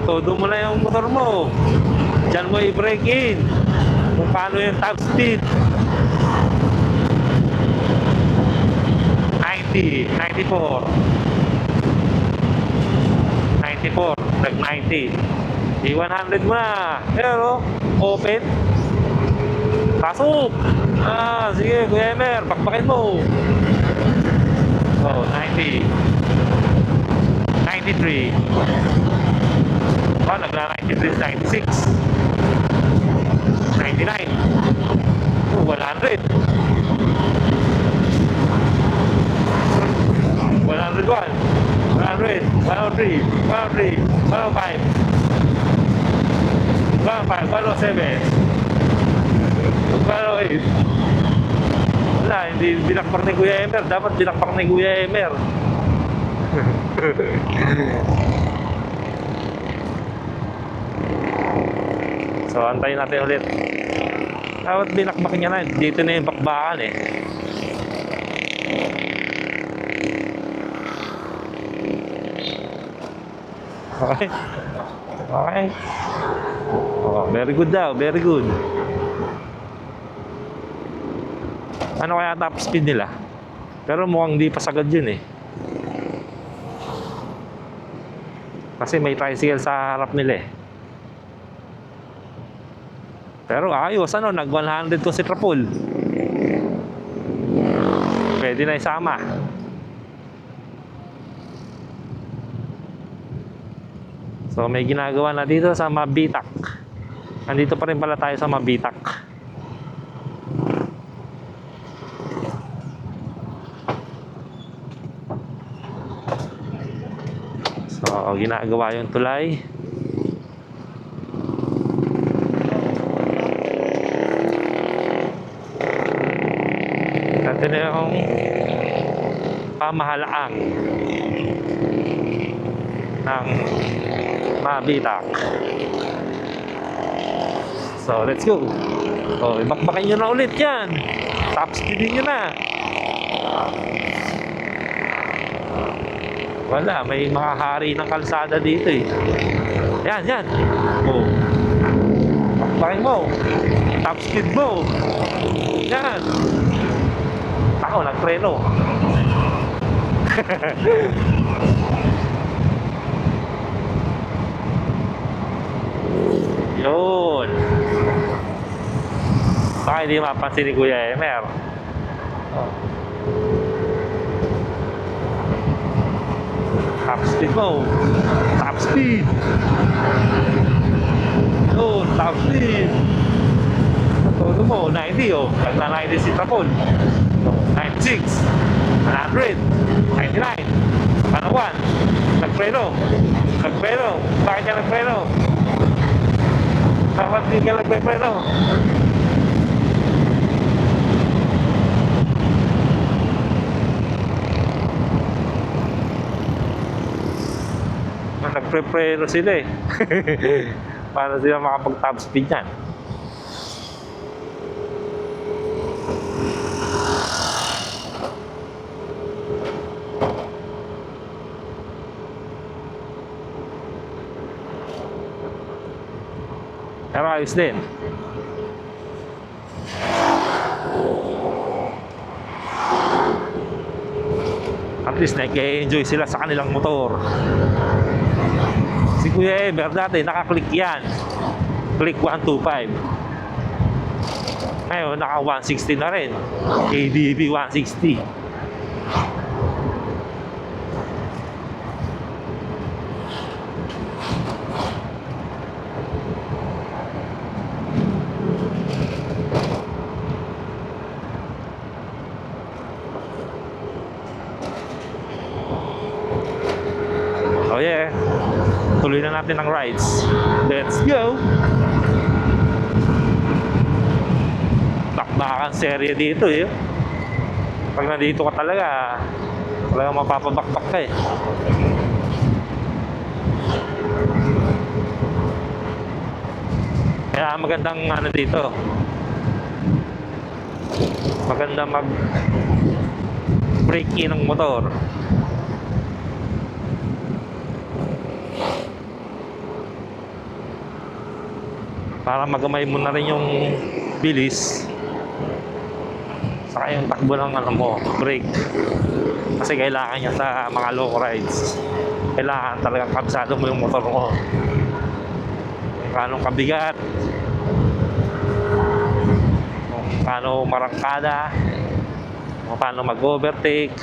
todo mo na yung motor mo. Diyan mo i-break in. Kung paano yung top speed. 90, 94. 94, nag-90. I-100 mo na. Pero, open. Pasok. Sige, Kuya Emer, bakbakin mo. Oh, 90. 93. Oh, nagla-93, 96. 99. Oh, 100. 101. 100. 103. 103. 105. 105. 107. 108. Wala, hindi binakpak ni Kuya Emer. Dapat binakpak ni Kuya Emer. So, antayin natin ulit. Dapat binakbak niya na. Dito na yung bakbakan eh. Okay. Okay. Oh, very good daw. Very good. Ano kaya top speed nila? Pero mukhang di pa sagad yun eh. Kasi may tricycle sa harap nila eh. Pero ayos, ano, nag 100 to si Trapol. Pwede na isama. So may ginagawa na dito sa Mabitak. Nandito pa rin pala tayo sa Mabitak. So ginagawa yung tulay. Ito na yung pamahalaan ng Mabitak. So let's go. So ibakbakan nyo na ulit yan. Top speedin nyo na. Wala, may mga hari ng kalsada dito eh. Yan, yan. Oh. Bakbakin mo. Top speed mo. Yan. Ako, nagpreno. Yun. Baka hindi mapansin ni Kuya Emer. Oh. Top speed mo. Top speed. Yun, top speed. Todo mo, 90 oh. Nagna-90 si Trapol. 96. 100. 99. 101. Nagpreno. Nagpreno. Bakit ka nagpreno? Dapat di ka nagpreno. Nagpreno sila eh. Paano sila makapag-top speed yan? Pero ayos din. At least nag-enjoy sila sa kanilang motor. Si Kuya Emer dati naka-click yan. Click 125. Ngayon naka 160 na rin. ADB 160. Oh yeah. Tuloy na natin ang rides. Let's go! Bakbakan serye dito eh. Pag nandito ka talaga, talagang mapapabakbak ka eh. Kaya magandang ano dito. Maganda mag break in ng motor. Para magamay mo na rin yung bilis. Saka yung takbo ng ano mo, brake. Kasi kailangan niya sa mga long rides. Kailangan talagang kabsado mo yung motor mo. Kung anong kabigat, kung paano marangkada, kung paano mag-overtake.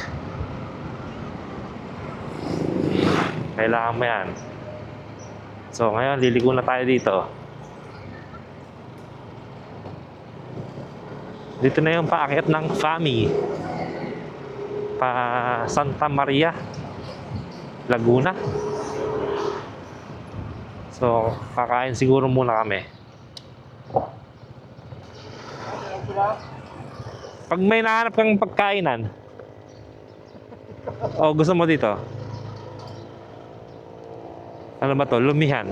Kailangan mo yan. So ngayon, liligo na tayo dito. Dito na yung paakyat ng Fami. Pa Santa Maria, Laguna. So, kakain siguro muna kami. Pag may nahanap kang pagkainan, o gusto mo dito? Ano ba to? Lumihan.